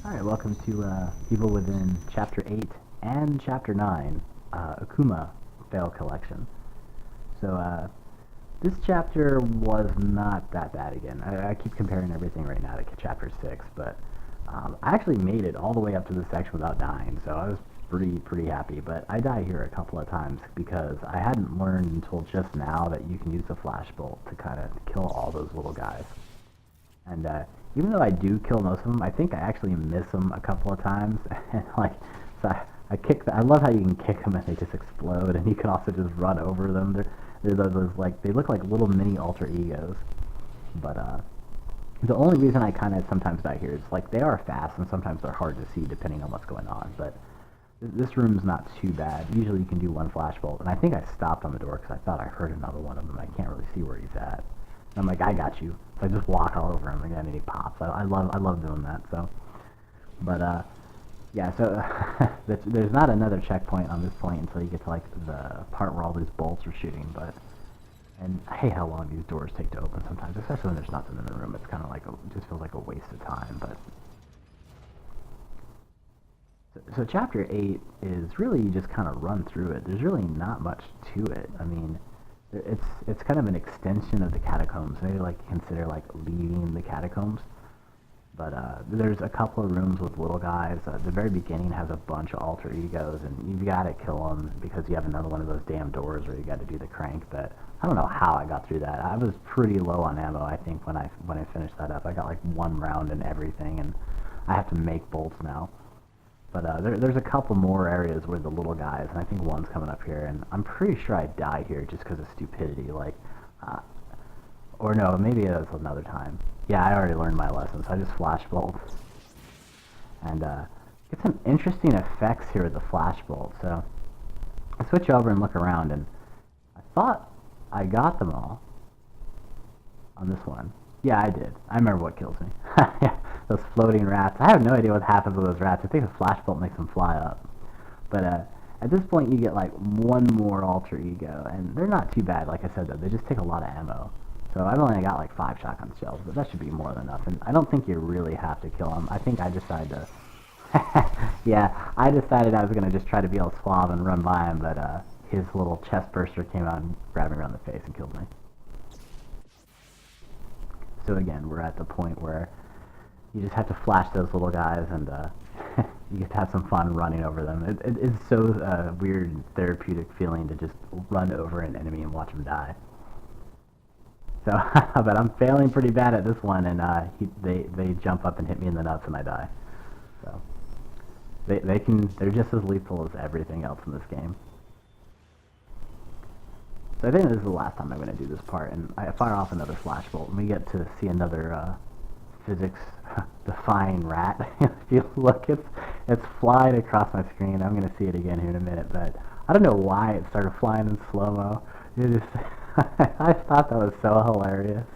Alright, welcome to Evil Within Chapter 8 and Chapter 9, Akuma Fail Collection. So, this chapter was not that bad again. I keep comparing everything right now to Chapter 6, but I actually made it all the way up to this section without dying, so I was pretty happy. But I died here a couple of times because I hadn't learned until just now that you can use the flashbolt to kind of kill all those little guys. And even though I do kill most of them, I think I actually miss them a couple of times. And so I kick. I love how you can kick them and they just explode, and you can also just run over them. They're those like they look like little mini alter egos. But the only reason I kind of sometimes die here is like they are fast and sometimes they're hard to see depending on what's going on. But this room's not too bad. Usually you can do one flashbolt, and I think I stopped on the door because I thought I heard another one of them. I can't really see where he's at. And I'm like, I got you. So I just walk all over him again, and he pops. I love doing that. So, but yeah. So there's not another checkpoint on this point until you get to like the part where all these bolts are shooting. And I hate how long these doors take to open sometimes, especially when there's nothing in the room. It's kind of like it just feels like a waste of time. But so chapter 8 is really you just kind of run through it. There's really not much to it. I mean, it's kind of an extension of the catacombs. Maybe like consider like leaving the catacombs. But there's a couple of rooms with little guys. The very beginning has a bunch of alter egos, and you've got to kill them because you have another one of those damn doors where you got to do the crank. But I don't know how I got through that. I was pretty low on ammo, I think, when I finished that up. I got like one round and everything, and I have to make bolts now. But there's a couple more areas where the little guys, and I think one's coming up here, and I'm pretty sure I die here just because of stupidity, like, or no, maybe it was another time. Yeah, I already learned my lesson, so I just flashbolt. And get some interesting effects here with the flashbolt. So I switch over and look around, and I thought I got them all on this one. Yeah, I did. I remember what kills me. Yeah, those floating rats. I have no idea what happens with those rats. I think the flashbolt makes them fly up. But at this point, you get like one more alter ego, and they're not too bad. Like I said, though, they just take a lot of ammo. So I've only got like 5 shotgun shells, but that should be more than enough. And I don't think you really have to kill them. I think I decided to... yeah, I decided I was going to just try to be all suave and run by him, but his little chest burster came out and grabbed me around the face and killed me. So again, we're at the point where you just have to flash those little guys, and you get to have some fun running over them. It's so weird and therapeutic feeling to just run over an enemy and watch them die. So, but I'm failing pretty bad at this one, and they jump up and hit me in the nuts, and I die. So they're just as lethal as everything else in this game. So I think this is the last time I'm going to do this part, and I fire off another flashbolt, and we get to see another physics-defying rat. If you look, it's flying across my screen. I'm going to see it again here in a minute, but I don't know why it started flying in slow-mo. It just... I thought that was so hilarious.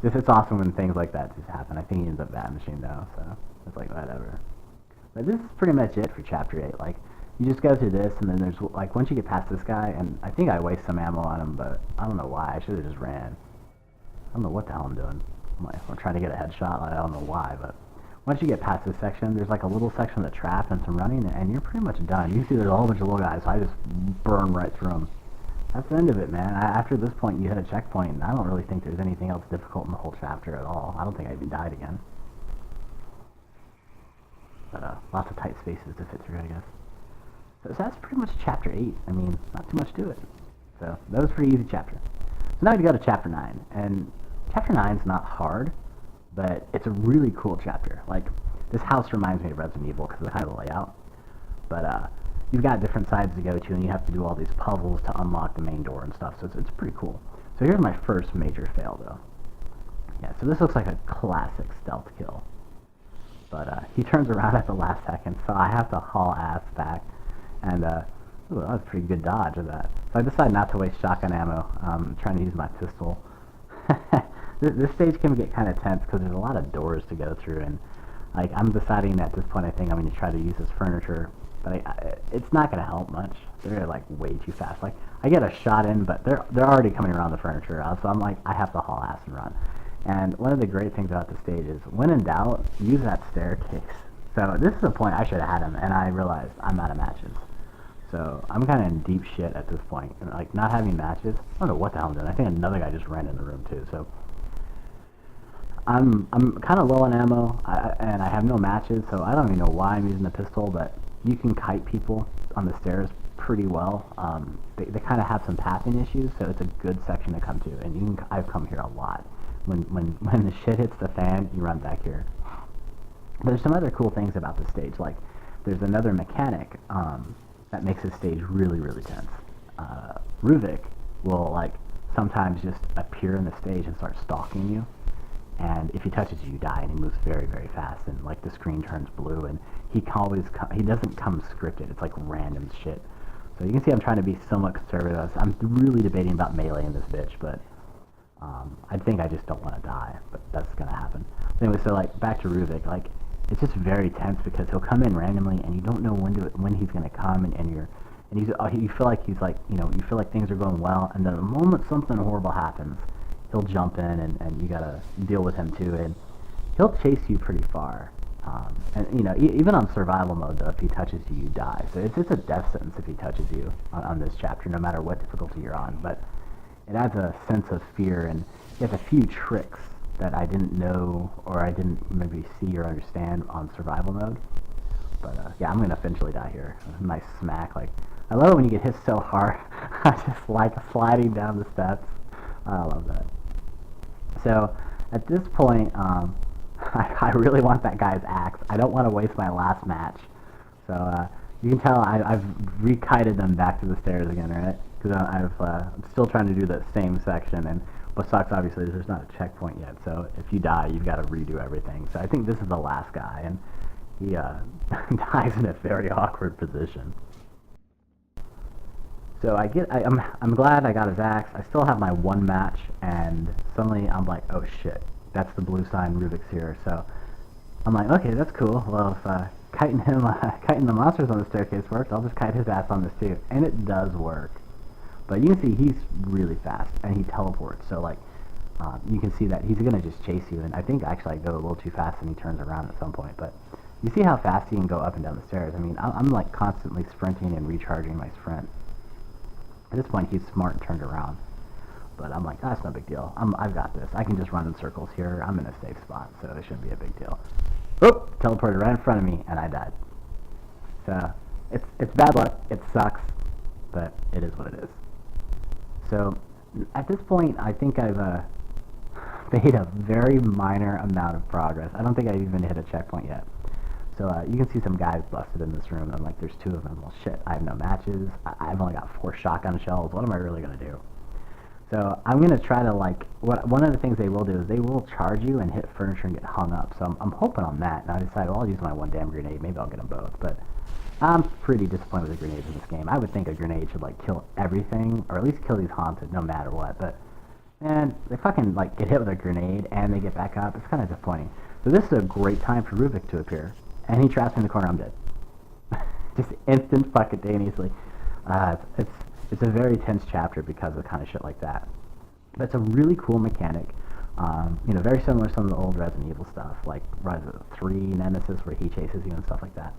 It's awesome when things like that just happen. I think he ends up vanishing though, so it's like whatever. But this is pretty much it for Chapter 8. Like, you just go through this, and then there's, like, once you get past this guy, and I think I waste some ammo on him, but I don't know why. I should have just ran. I don't know what the hell I'm doing. I'm trying to get a headshot. I don't know why, but once you get past this section, there's like a little section of the trap and some running, and you're pretty much done. You see there's a whole bunch of little guys, so I just burn right through them. That's the end of it, man. After this point, you hit a checkpoint, and I don't really think there's anything else difficult in the whole chapter at all. I don't think I even died again. But lots of tight spaces to fit through, I guess. So that's pretty much Chapter 8. I mean, not too much to it. So that was a pretty easy chapter. So now we go to Chapter 9, and Chapter 9's not hard, but it's a really cool chapter. Like, this house reminds me of Resident Evil because of the kind of the layout. But you've got different sides to go to, and you have to do all these puzzles to unlock the main door and stuff, so it's pretty cool. So here's my first major fail, though. Yeah, so this looks like a classic stealth kill. But he turns around at the last second, so I have to haul ass back. And, ooh, that was a pretty good dodge of that. So I decided not to waste shotgun ammo. I'm trying to use my pistol. This stage can get kind of tense because there's a lot of doors to go through, and like I'm deciding at this point I think I'm going to try to use this furniture, but it's not going to help much. They're like way too fast. Like I get a shot in, but they're already coming around the furniture, so I'm like I have to haul ass and run. And one of the great things about the stage is, when in doubt, use that staircase. So this is a point I should have had him, and I realized I'm out of matches. So I'm kind of in deep shit at this point. And, like, not having matches, I don't know what the hell I'm doing. I think another guy just ran in the room too. So I'm kind of low on ammo, and I have no matches, so I don't even know why I'm using the pistol, but you can kite people on the stairs pretty well. They kind of have some pathing issues, so it's a good section to come to, and I've come here a lot. When the shit hits the fan, you run back here. There's some other cool things about the stage, like there's another mechanic that makes the stage really, really tense. Ruvik will, like, sometimes just appear in the stage and start stalking you. And if he touches you, you die, and he moves very, very fast, and, like, the screen turns blue, and he doesn't come scripted. It's like random shit. So you can see I'm trying to be somewhat conservative. I'm really debating about meleeing this bitch, but I think I just don't want to die, but that's gonna happen. Anyway, so, like, back to Ruvik, like, it's just very tense because he'll come in randomly, and you don't know when he's gonna come, you feel like he's like, you feel like things are going well, and then the moment something horrible happens, he'll jump in, and you gotta deal with him too, and he'll chase you pretty far. And even on survival mode, though, if he touches you, you die. So it's a death sentence if he touches you on this chapter, no matter what difficulty you're on. But it adds a sense of fear, and he has a few tricks that I didn't know, or I didn't maybe see or understand on survival mode. But yeah, I'm gonna eventually die here. Nice smack. Like, I love it when you get hit so hard. I just like sliding down the steps. I love that. So at this point, I really want that guy's axe. I don't want to waste my last match. So you can tell I've re-kited them back to the stairs again, right? Because I'm still trying to do the same section, and what sucks, obviously, is there's not a checkpoint yet. So if you die, you've got to redo everything. So I think this is the last guy, and he dies in a very awkward position. So I'm glad I got his axe. I still have my one match, and suddenly I'm like, oh shit, that's the blue sign, Ruvik's here. So I'm like, okay, that's cool. Well, if kiting the monsters on the staircase worked, I'll just kite his ass on this too. And it does work. But you can see he's really fast, and he teleports. So, like, you can see that he's going to just chase you. And I think actually I go a little too fast, and he turns around at some point. But you see how fast he can go up and down the stairs. I mean, I'm like constantly sprinting and recharging my sprint. At this point, he's smart and turned around. But I'm like, that's no big deal. I've got this. I can just run in circles here. I'm in a safe spot, so it shouldn't be a big deal. Oop! Teleported right in front of me, and I died. So, it's bad luck. It sucks, but it is what it is. So, at this point, I think I've made a very minor amount of progress. I don't think I've even hit a checkpoint yet. So you can see some guys busted in this room. I'm like, there's two of them. Well, shit, I have no matches. I've only got 4 shotgun shells. What am I really going to do? So I'm going to try to, like, one of the things they will do is they will charge you and hit furniture and get hung up. So I'm hoping on that. And I decided, well, I'll use my one damn grenade. Maybe I'll get them both. But I'm pretty disappointed with the grenades in this game. I would think a grenade should, like, kill everything, or at least kill these haunted no matter what. But, man, they fucking, like, get hit with a grenade and they get back up. It's kind of disappointing. So this is a great time for Ruvik to appear. And he traps me in the corner, I'm dead. Just instant fucking instantaneously. It's a very tense chapter because of kind of shit like that. But it's a really cool mechanic. Very similar to some of the old Resident Evil stuff, like Resident 3 Nemesis, where he chases you and stuff like that.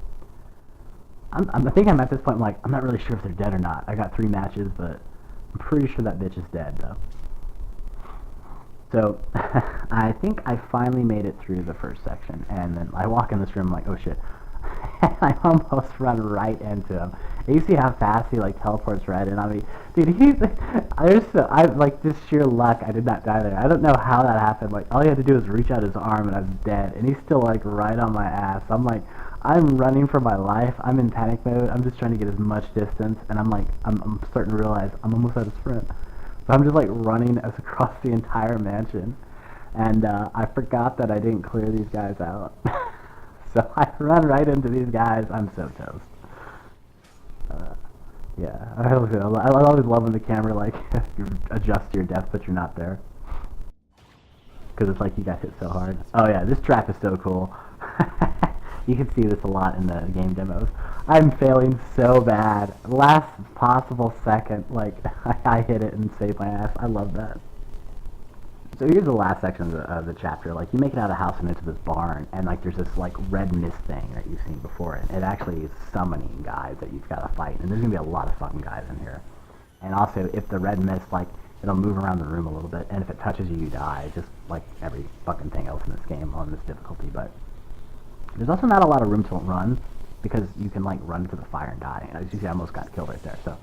I think I'm at this point, I'm like, I'm not really sure if they're dead or not. I got 3 matches, but I'm pretty sure that bitch is dead, though. So, I think I finally made it through the first section, and then I walk in this room, I'm like, oh shit. I almost run right into him. And you see how fast he, like, teleports right in on me. Dude, like, just sheer luck, I did not die there. I don't know how that happened. Like, all he had to do was reach out his arm, and I was dead. And he's still, like, right on my ass. I'm like, I'm running for my life. I'm in panic mode. I'm just trying to get as much distance, and I'm like, I'm starting to realize I'm almost out of sprint. So I'm just, like, running across the entire mansion. And I forgot that I didn't clear these guys out. So I run right into these guys. I'm so toast. Yeah, I always love when the camera, like, you adjust your depth, but you're not there. Because it's like you got hit so hard. Oh yeah, this trap is so cool. You can see this a lot in the game demos. I'm failing so bad. Last possible second, like, I hit it and saved my ass. I love that. So here's the last section of the chapter. Like, you make it out of the house and into this barn, and like there's this like red mist thing that you've seen before. It actually is summoning guys that you've got to fight, and there's gonna be a lot of fucking guys in here. And also, if the red mist, like, it'll move around the room a little bit, and if it touches you, you die, just like every fucking thing else in this game on this difficulty. But there's also not a lot of room to run, because you can like run to the fire and die. As you see, I almost got killed right there. So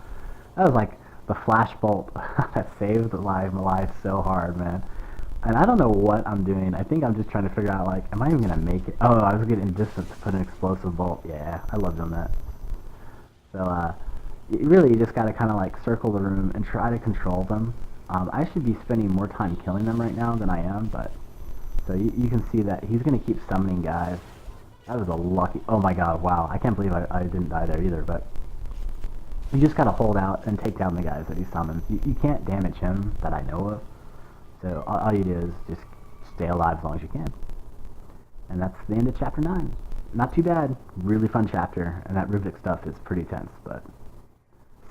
that was like the flash bolt that saved my life so hard, man. And I don't know what I'm doing. I think I'm just trying to figure out, like, am I even going to make it? Oh, I was getting distance to put an explosive bolt. Yeah, I love doing that. So, really, you just got to kind of, like, circle the room and try to control them. I should be spending more time killing them right now than I am, but... So, you can see that he's going to keep summoning guys. That was a lucky... Oh, my God, wow. I can't believe I didn't die there either, but... You just got to hold out and take down the guys that he summons. You can't damage him that I know of. So all you do is just stay alive as long as you can. And that's the end of chapter 9. Not too bad. Really fun chapter. And that Rubik stuff is pretty tense. But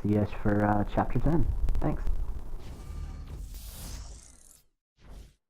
see you for chapter 10. Thanks.